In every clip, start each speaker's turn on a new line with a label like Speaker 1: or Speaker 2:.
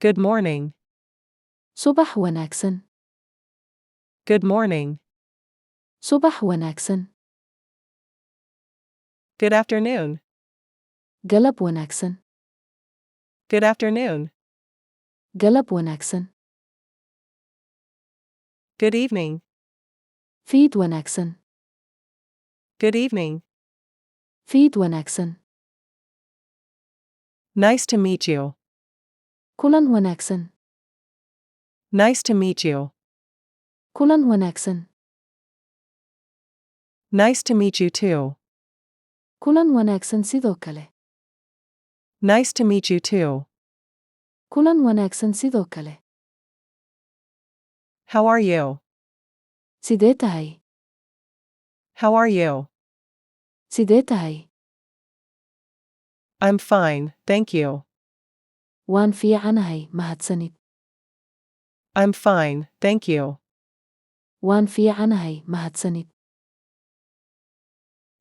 Speaker 1: Good morning.
Speaker 2: Subax wanaagsan.
Speaker 1: Good morning.
Speaker 2: Subax wanaagsan.
Speaker 1: Good afternoon.
Speaker 2: Galab wanaagsan.
Speaker 1: Good afternoon.
Speaker 2: Galab wanaagsan.
Speaker 1: Good evening.
Speaker 2: Fiid wanaagsan.
Speaker 1: Good evening.
Speaker 2: Fiid wanaagsan.
Speaker 1: Nice to meet you.
Speaker 2: Kulan wanaagsan.
Speaker 1: Nice to meet you.
Speaker 2: Kulan wanaagsan.
Speaker 1: Nice to meet you too.
Speaker 2: Kulan wanaagsan sidoo kale.
Speaker 1: Nice to meet you too.
Speaker 2: Kulan wanaagsan sidoo kale.
Speaker 1: How are you?
Speaker 2: Sidee tahay?
Speaker 1: How are you?
Speaker 2: Sidee tahay?
Speaker 1: I'm fine, thank you.
Speaker 2: Waan fiicanahay, mahadsanid.
Speaker 1: I'm fine, thank you.
Speaker 2: Waan fiicanahay, mahadsanid.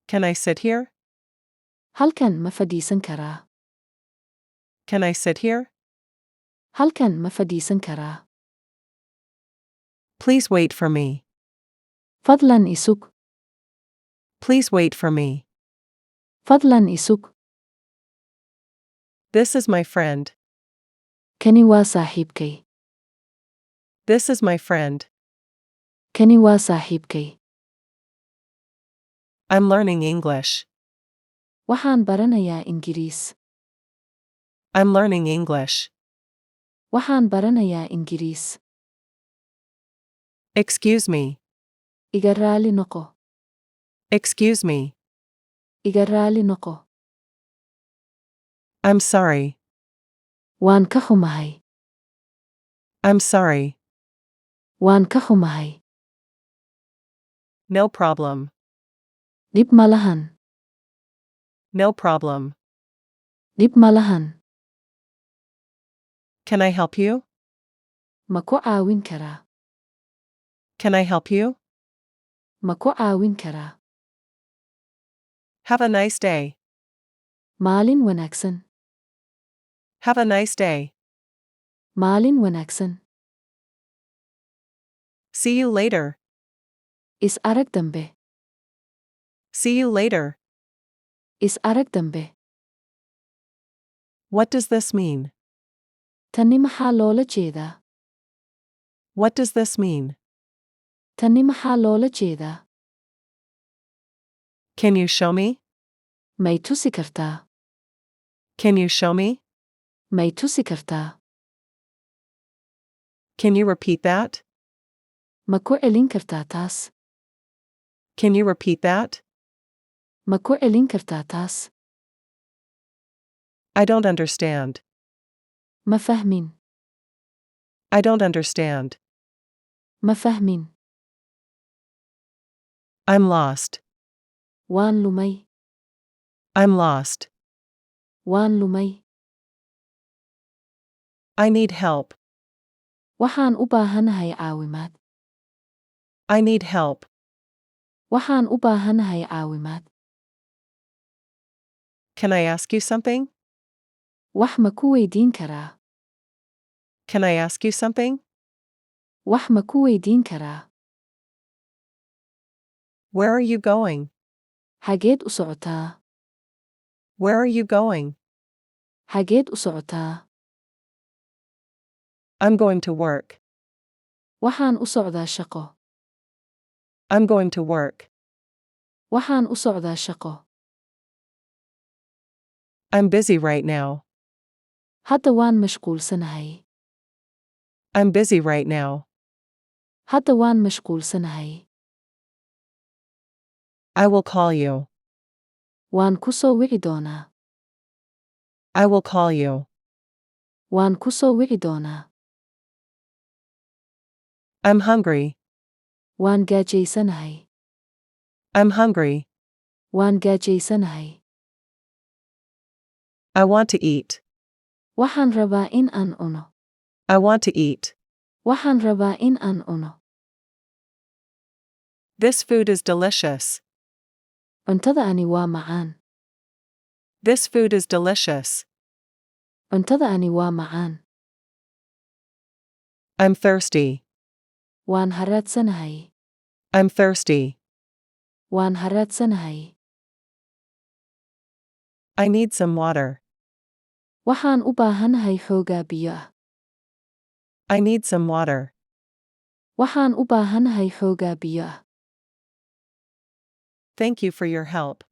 Speaker 1: Can I sit here?
Speaker 2: Halkan ma fadhiisan karaa?
Speaker 1: Can I sit here?
Speaker 2: Halkan ma fadhiisan karaa?
Speaker 1: Please wait for me.
Speaker 2: Fadlan isug.
Speaker 1: Please wait for me.
Speaker 2: Fadlan isug.
Speaker 1: This is my friend.
Speaker 2: Kani waa saaxiibkay.
Speaker 1: This is my friend.
Speaker 2: Kani waa saaxiibkay.
Speaker 1: I'm learning English.
Speaker 2: Waxaan baranayaa Ingiriis.
Speaker 1: I'm learning English.
Speaker 2: Waxaan baranayaa Ingiriis.
Speaker 1: Excuse me.
Speaker 2: Iga raali noqo.
Speaker 1: Excuse me.
Speaker 2: Iga raali noqo.
Speaker 1: I'm sorry.
Speaker 2: Waan ka xumahay.
Speaker 1: I'm sorry.
Speaker 2: Waan ka xumahay.
Speaker 1: No problem.
Speaker 2: Dhib ma lahan.
Speaker 1: No problem.
Speaker 2: Dhib ma lahan.
Speaker 1: Can I help you?
Speaker 2: Ma ku caawin karaa?
Speaker 1: Can I help you?
Speaker 2: Ma ku caawin karaa?
Speaker 1: Have a nice day.
Speaker 2: Maalin wanaagsan.
Speaker 1: Have a nice day.
Speaker 2: Maalin wanaagsan.
Speaker 1: See you later.
Speaker 2: Is arag dambe.
Speaker 1: See you later.
Speaker 2: Is arag dambe.
Speaker 1: What does this mean?
Speaker 2: Tani maxaa loola jeedaa?
Speaker 1: What does this mean?
Speaker 2: Tani maxaa loola jeedaa?
Speaker 1: Can you show me?
Speaker 2: May tusi kartaa?
Speaker 1: Can you show me?
Speaker 2: May tusi kartaa?
Speaker 1: Can you repeat that?
Speaker 2: Ma ku celin kartaa taas?
Speaker 1: Can you repeat that?
Speaker 2: Ma ku celin kartaa taas?
Speaker 1: I don't understand.
Speaker 2: Ma fahmin.
Speaker 1: I don't understand.
Speaker 2: Ma fahmin.
Speaker 1: I'm lost.
Speaker 2: Waan lumay.
Speaker 1: I'm lost.
Speaker 2: Waan lumay.
Speaker 1: I need help.
Speaker 2: Waxaan u baahanahay caawimaad.
Speaker 1: I need help.
Speaker 2: Waxaan u baahanahay caawimaad.
Speaker 1: Can I ask you something?
Speaker 2: Wax ma ku weydiin karaa?
Speaker 1: Can I ask you something?
Speaker 2: Wax ma ku weydiin karaa?
Speaker 1: Where are you going?
Speaker 2: Xageed u socotaa?
Speaker 1: Where are you going?
Speaker 2: Xageed u socotaa?
Speaker 1: I'm going to work.
Speaker 2: Waxaan u socdaa shaqo.
Speaker 1: I'm going to work.
Speaker 2: Waxaan u socdaa shaqo.
Speaker 1: I'm busy right now.
Speaker 2: Hadda waan mashquulsanahay.
Speaker 1: I'm busy right now.
Speaker 2: Hadda waan mashquulsanahay.
Speaker 1: I will call you.
Speaker 2: Waan ku soo wici doonaa.
Speaker 1: I will call you.
Speaker 2: Waan ku soo wici doonaa.
Speaker 1: I'm hungry.
Speaker 2: Waan gaajaysanahay.
Speaker 1: I'm hungry.
Speaker 2: Waan gaajaysanahay.
Speaker 1: I want to eat.
Speaker 2: Waxaan rabaa in aan cuno.
Speaker 1: I want to eat.
Speaker 2: Waxaan rabaa in aan cuno.
Speaker 1: This food is delicious.
Speaker 2: Cuntadaani waa macaan.
Speaker 1: This food is delicious.
Speaker 2: Cuntadaani waa macaan.
Speaker 1: I'm thirsty.
Speaker 2: Waan haraadsanahay.
Speaker 1: I'm thirsty.
Speaker 2: Waan haraadsanahay.
Speaker 1: I need some water.
Speaker 2: Waxaan u baahanahay xoogaa biyo ah.
Speaker 1: I need some water.
Speaker 2: Waxaan u baahanahay xoogaa biyo ah.
Speaker 1: Thank you for your help.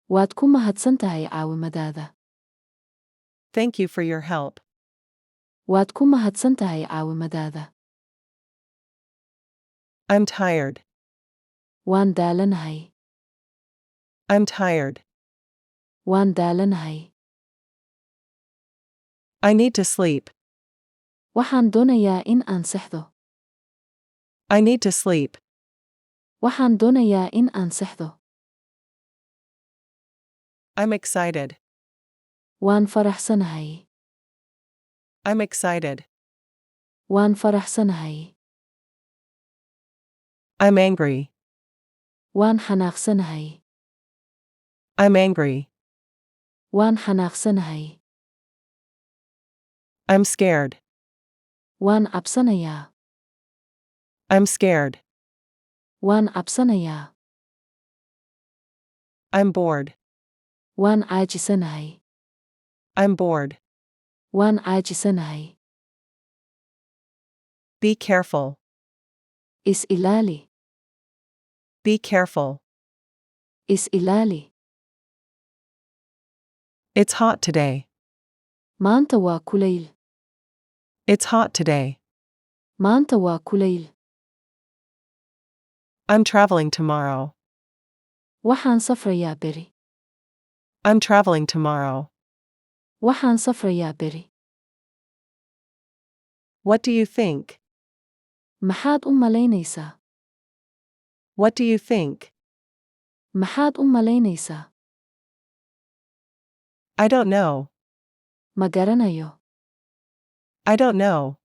Speaker 2: Waad ku mahadsantahay caawimadaada.
Speaker 1: Thank you for your help.
Speaker 2: Waad ku mahadsantahay caawimadaada.
Speaker 1: I'm tired.
Speaker 2: Waan daalanahay.
Speaker 1: I'm tired.
Speaker 2: Waan daalanahay.
Speaker 1: I need to sleep.
Speaker 2: Waxaan doonayaa in aan seexdo.
Speaker 1: I need to sleep.
Speaker 2: Waxaan doonayaa in aan seexdo.
Speaker 1: I'm excited.
Speaker 2: Waan faraxsanahay.
Speaker 1: I'm excited.
Speaker 2: Waan faraxsanahay.
Speaker 1: I'm angry.
Speaker 2: Waan xanaaqsanahay.
Speaker 1: I'm angry.
Speaker 2: Waan xanaaqsanahay.
Speaker 1: I'm scared.
Speaker 2: Waan cabsanayaa.
Speaker 1: I'm scared.
Speaker 2: Waan cabsanayaa.
Speaker 1: I'm bored.
Speaker 2: Waan caajisanahay.
Speaker 1: I'm bored.
Speaker 2: Waan caajisanahay.
Speaker 1: Be careful.
Speaker 2: Is ilaali.
Speaker 1: Be careful.
Speaker 2: Is ilaali.
Speaker 1: It's hot today.
Speaker 2: Maanta waa kulayl.
Speaker 1: It's hot today.
Speaker 2: Maanta waa kulayl.
Speaker 1: I'm traveling tomorrow.
Speaker 2: Waxaan safrayaa beri.
Speaker 1: I'm traveling tomorrow.
Speaker 2: Waxaan safrayaa beri.
Speaker 1: What do you think?
Speaker 2: Maxaad u malaynaysaa?
Speaker 1: What do you think?
Speaker 2: Maxaad u malaynaysaa?
Speaker 1: I don't know.
Speaker 2: Ma garanayo.
Speaker 1: I don't know.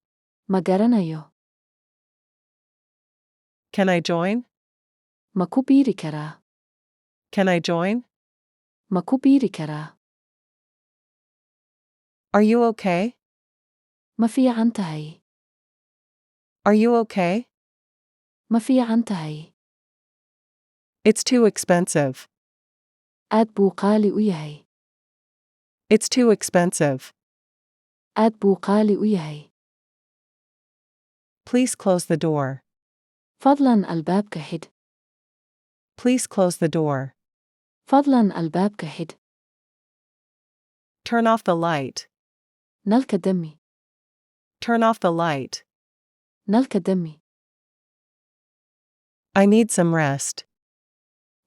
Speaker 2: Ma garanayo.
Speaker 1: Can I join?
Speaker 2: Ma ku biiri karaa?
Speaker 1: Can I join?
Speaker 2: Ma ku biiri karaa?
Speaker 1: Are you okay?
Speaker 2: Ma fiican tahay?
Speaker 1: Are you okay?
Speaker 2: Ma fiican tahay?
Speaker 1: It's too expensive.
Speaker 2: Aad buu qaali u yahay.
Speaker 1: It's too expensive.
Speaker 2: Aad buu qaali u yahay.
Speaker 1: Please close the door.
Speaker 2: Fadlan albaabka xidh.
Speaker 1: Please close the door.
Speaker 2: Fadlan albaabka xidh.
Speaker 1: Turn off the light.
Speaker 2: Nalka dami.
Speaker 1: Turn off the light.
Speaker 2: Nalka dami.
Speaker 1: I need some rest.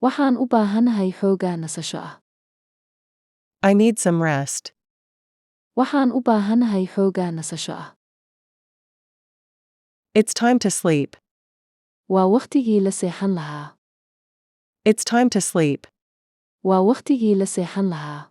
Speaker 2: Waxaan u baahanahay xoogaa nasasho ah.
Speaker 1: I need some rest.
Speaker 2: Waxaan u baahanahay xoogaa nasasho ah.
Speaker 1: It's time to sleep.
Speaker 2: Waa waqtigii la seexan lahaa.
Speaker 1: It's time to sleep.
Speaker 2: Waa waqtigii la seexan lahaa.